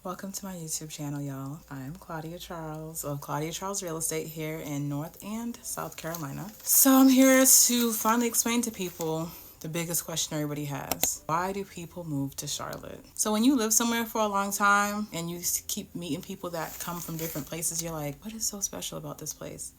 Welcome to my YouTube channel, y'all. I'm Claudia Charles of Claudia Charles Real Estate here in North and South Carolina. So I'm here to finally explain to people the biggest question everybody has. Why do people move to Charlotte? So when you live somewhere for a long time and you keep meeting people that come from different places, you're like, what is so special about this place?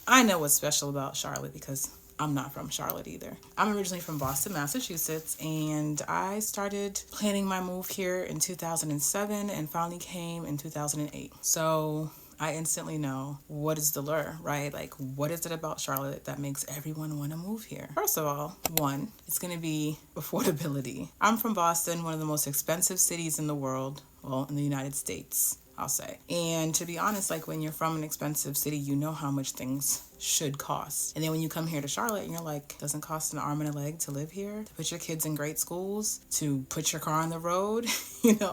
I know what's special about Charlotte because I'm not from Charlotte either. I'm originally from Boston, Massachusetts, and I started planning my move here in 2007 and finally came in 2008. So I instantly know what is the lure, right? Like, what is it about Charlotte that makes everyone want to move here? First of all, one, it's going to be affordability. I'm from Boston, one of the most expensive cities in the world, well, in the United States, I'll say. And to be honest, like when you're from an expensive city, you know how much things should cost. And then when you come here to Charlotte and you're like, doesn't cost an arm and a leg to live here, to put your kids in great schools, to put your car on the road,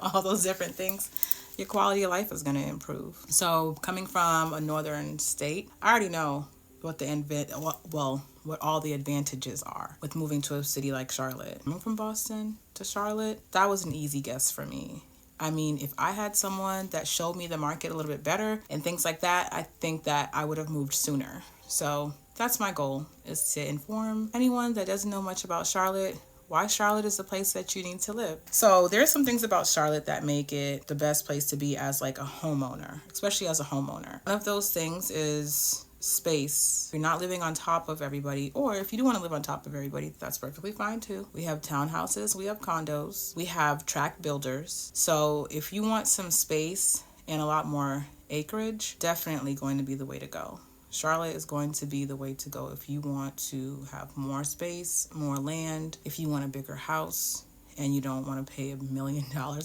all those different things, your quality of life is going to improve. So coming from a northern state, I already know what what all the advantages are with moving to a city like Charlotte. Coming from Boston to Charlotte, that was an easy guess for me. I mean, if I had someone that showed me the market a little bit better and things like that, I think that I would have moved sooner. So that's my goal, is to inform anyone that doesn't know much about Charlotte why Charlotte is the place that you need to live. So there's some things about Charlotte that make it the best place to be as like a homeowner, especially as a homeowner. One of those things is space. You're not living on top of everybody, or if you do want to live on top of everybody, that's perfectly fine too. We have townhouses, we have condos, we have tract builders. So if you want some space and a lot more acreage, definitely going to be the way to go. Charlotte is going to be the way to go if you want to have more space, more land, if you want a bigger house and you don't want to pay $1 million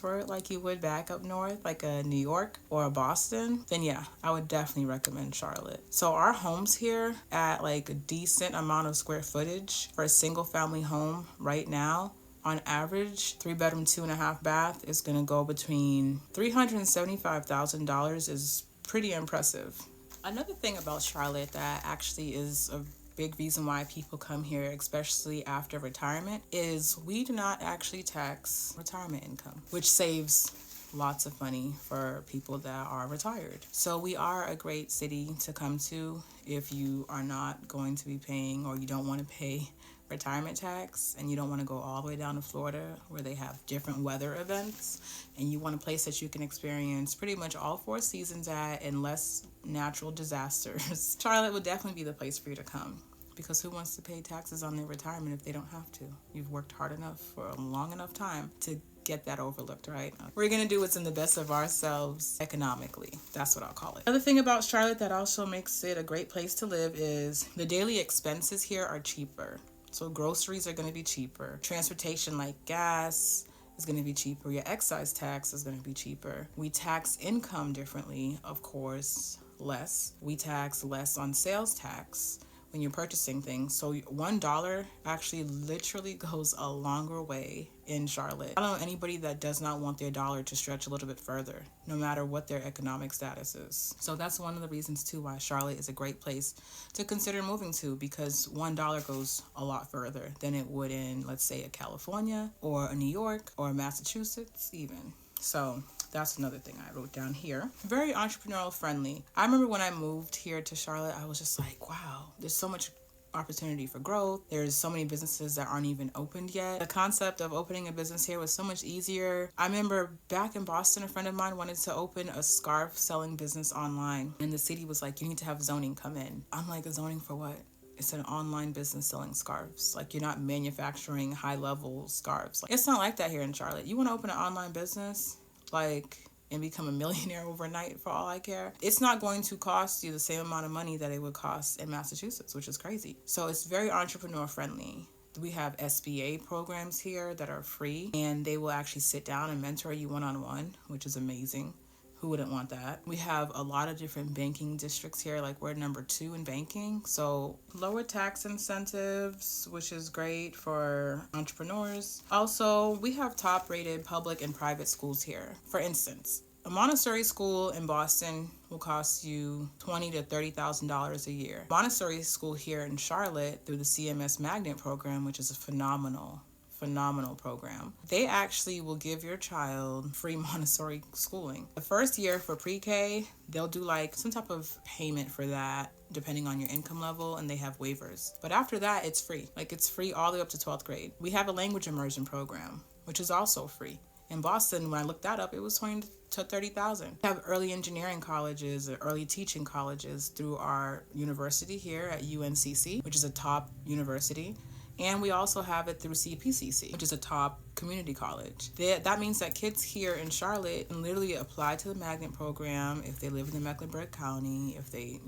for it like you would back up north, like a New York or a Boston, then yeah, I would definitely recommend Charlotte. So our homes here at like a decent amount of square footage for a single family home right now, on average, 3-bedroom, 2.5 bath is going to go between $375,000 is pretty impressive. Another thing about Charlotte that actually is a big reason why people come here, especially after retirement, is we do not actually tax retirement income, which saves lots of money for people that are retired. So we are a great city to come to if you are not going to be paying, or you don't want to pay retirement tax and you don't want to go all the way down to Florida where they have different weather events, and you want a place that you can experience pretty much all 4 seasons at and less natural disasters. Charlotte would definitely be the place for you to come, because who wants to pay taxes on their retirement if they don't have to? You've worked hard enough for a long enough time to get that overlooked, right? We're going to do what's in the best of ourselves economically. That's what I'll call it. Another thing about Charlotte that also makes it a great place to live is the daily expenses here are cheaper. So groceries are going to be cheaper. Transportation like gas is going to be cheaper. Your excise tax is going to be cheaper. We tax income differently, of course, less. We tax less on sales tax when you're purchasing things. So $1 actually literally goes a longer way in Charlotte. I don't know anybody that does not want their dollar to stretch a little bit further, no matter what their economic status is. So that's one of the reasons too why Charlotte is a great place to consider moving to, because $1 goes a lot further than it would in, let's say, a California or a New York or Massachusetts even. So that's another thing I wrote down here. Very entrepreneurial friendly. I remember when I moved here to Charlotte, I was just like, wow, there's so much opportunity for growth. There's so many businesses that aren't even opened yet. The concept of opening a business here was so much easier. I remember back in Boston, a friend of mine wanted to open a scarf selling business online, and the city was like, you need to have zoning come in. I'm like, zoning for what? It's an online business selling scarves. Like, you're not manufacturing high-level scarves. Like, it's not like that here in Charlotte. You want to open an online business, and become a millionaire overnight for all I care, it's not going to cost you the same amount of money that it would cost in Massachusetts, which is crazy. So it's very entrepreneur friendly. We have SBA programs here that are free, and they will actually sit down and mentor you one-on-one, which is amazing. Who wouldn't want that? We have a lot of different banking districts here. Like, we're number 2 in banking. So lower tax incentives, which is great for entrepreneurs. Also, we have top rated public and private schools here. For instance, a Montessori school in Boston will cost you $20,000 to $30,000 a year. Montessori school here in Charlotte through the CMS Magnet program, which is a phenomenal phenomenal program. They actually will give your child free Montessori schooling. The first year for pre-K, they'll do like some type of payment for that depending on your income level, and they have waivers. But after that, it's free. Like, it's free all the way up to 12th grade. We have a language immersion program, which is also free. In Boston, when I looked that up, it was 20 to 30,000. We have early engineering colleges or early teaching colleges through our university here at UNCC, which is a top university. And we also have it through CPCC, which is a top community college. That means that kids here in Charlotte can literally apply to the magnet program if they live in the Mecklenburg County, if they,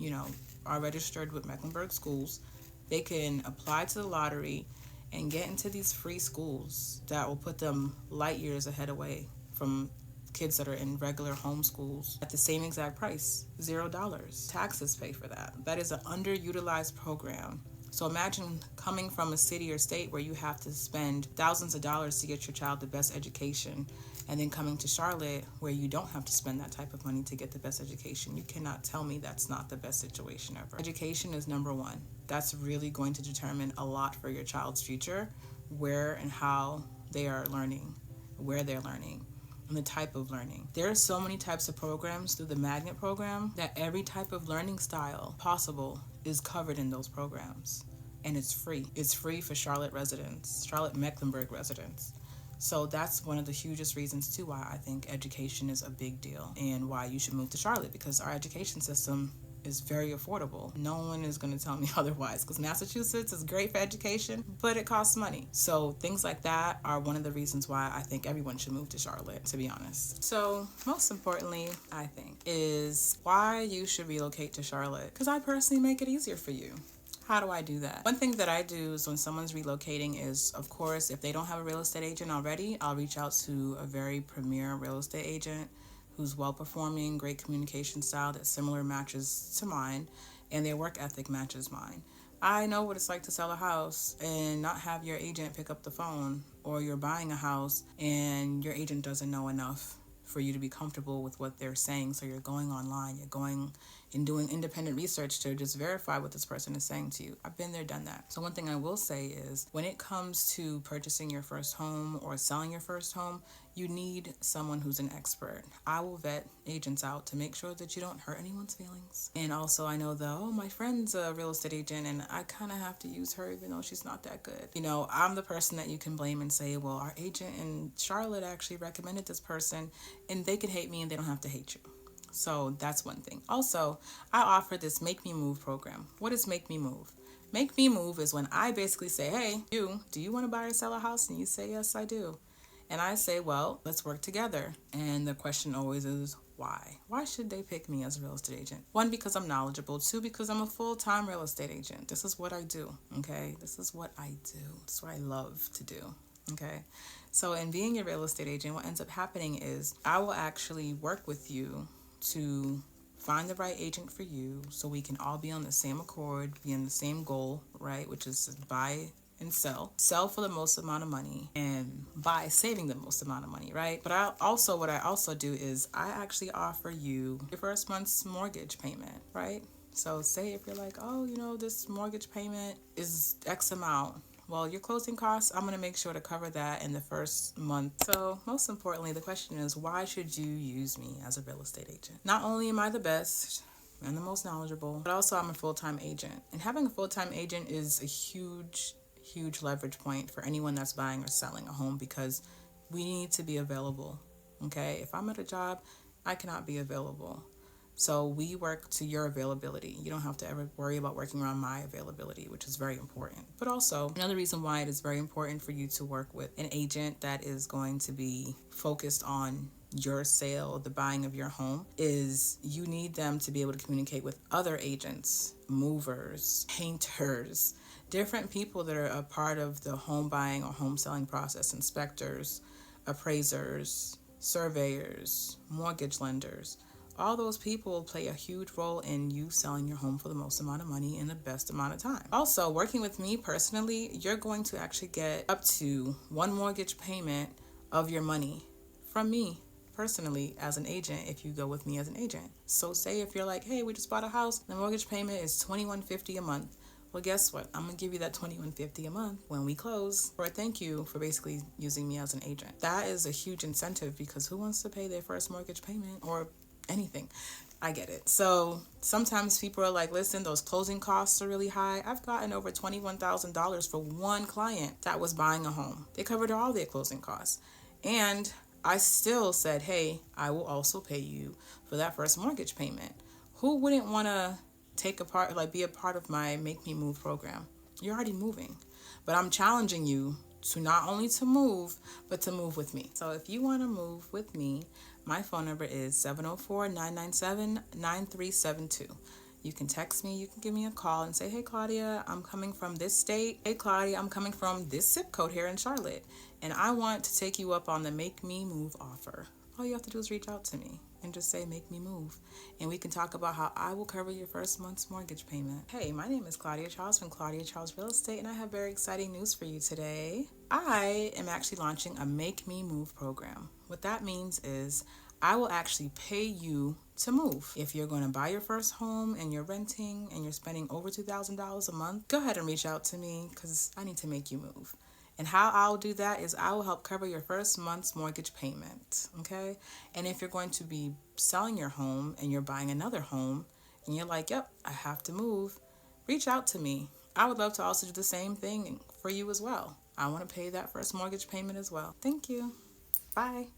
are registered with Mecklenburg schools. They can apply to the lottery and get into these free schools that will put them light years ahead away from kids that are in regular home schools at the same exact price, $0. Taxes pay for that. That is an underutilized program. So imagine coming from a city or state where you have to spend thousands of dollars to get your child the best education, and then coming to Charlotte where you don't have to spend that type of money to get the best education. You cannot tell me that's not the best situation ever. Education is number one. That's really going to determine a lot for your child's future, where and how they are learning, where they're learning, and the type of learning. There are so many types of programs through the magnet program that every type of learning style possible is covered in those programs. And it's free. It's free for Charlotte residents, Charlotte Mecklenburg residents. So that's one of the hugest reasons too why I think education is a big deal and why you should move to Charlotte, because our education system is very affordable. No one is going to tell me otherwise, because Massachusetts is great for education, but it costs money. So things like that are one of the reasons why I think everyone should move to Charlotte, to be honest. So most importantly, I think, is why you should relocate to Charlotte, because I personally make it easier for you. How do I do that? One thing that I do is when someone's relocating is, of course, if they don't have a real estate agent already, I'll reach out to a very premier real estate agent who's well-performing, great communication style that similar matches to mine, and their work ethic matches mine. I know what it's like to sell a house and not have your agent pick up the phone, or you're buying a house and your agent doesn't know enough for you to be comfortable with what they're saying. So you're going online, you're going and doing independent research to just verify what this person is saying to you. I've been there, done that. So one thing I will say is when it comes to purchasing your first home or selling your first home, you need someone who's an expert. I will vet agents out to make sure that you don't hurt anyone's feelings. And also I know my friend's a real estate agent and I kind of have to use her even though she's not that good. I'm the person that you can blame and say, well, our agent in Charlotte actually recommended this person, and they can hate me and they don't have to hate you. So that's one thing. Also, I offer this Make Me Move program. What is Make Me Move? Make Me Move is when I basically say, hey, do you want to buy or sell a house? And you say, yes, I do. And I say, well, let's work together. And the question always is, why? Why should they pick me as a real estate agent? One, because I'm knowledgeable. Two, because I'm a full-time real estate agent. This is what I do, okay? This is what I do. This is what I love to do, okay? So in being a real estate agent, what ends up happening is I will actually work with you to find the right agent for you so we can all be on the same accord, be in the same goal, right? Which is to buy and sell for the most amount of money and buy saving the most amount of money, right? But what I also do is I actually offer you your first month's mortgage payment, right? So say if you're like, this mortgage payment is X amount. Well, your closing costs, I'm going to make sure to cover that in the first month. So most importantly, the question is, why should you use me as a real estate agent? Not only am I the best and the most knowledgeable, but also I'm a full-time agent. And having a full-time agent is a huge leverage point for anyone that's buying or selling a home, because we need to be available, okay? If I'm at a job, I cannot be available. So we work to your availability. You don't have to ever worry about working around my availability, which is very important. But also, another reason why it is very important for you to work with an agent that is going to be focused on your sale, the buying of your home, is you need them to be able to communicate with other agents, movers, painters, different people that are a part of the home buying or home selling process, inspectors, appraisers, surveyors, mortgage lenders. All those people play a huge role in you selling your home for the most amount of money in the best amount of time. Also, working with me personally, you're going to actually get up to one mortgage payment of your money from me personally as an agent if you go with me as an agent. So say if you're like, hey, we just bought a house, the mortgage payment is $2,150 a month. Well, guess what? I'm gonna give you that $21.50 a month when we close for a thank you for basically using me as an agent. That is a huge incentive because who wants to pay their first mortgage payment or anything? I get it. So sometimes people are like, listen, those closing costs are really high. I've gotten over $21,000 for one client that was buying a home. They covered all their closing costs. And I still said, hey, I will also pay you for that first mortgage payment. Who wouldn't want to be a part of my Make Me Move program? You're already moving, but I'm challenging you to not only to move, but to move with me. So if you want to move with me, my phone number is 704-997-9372. You can text me, you can give me a call and say, hey, Claudia, I'm coming from this state. Hey, Claudia, I'm coming from this zip code here in Charlotte, and I want to take you up on the Make Me Move offer. All you have to do is reach out to me and just say, make me move. And we can talk about how I will cover your first month's mortgage payment. Hey, my name is Claudia Charles from Claudia Charles Real Estate, and I have very exciting news for you today. I am actually launching a Make Me Move program. What that means is I will actually pay you to move. If you're going to buy your first home and you're renting and you're spending over $2,000 a month, go ahead and reach out to me because I need to make you move. And how I'll do that is I will help cover your first month's mortgage payment, okay? And if you're going to be selling your home and you're buying another home and you're like, yep, I have to move, reach out to me. I would love to also do the same thing for you as well. I want to pay that first mortgage payment as well. Thank you. Bye.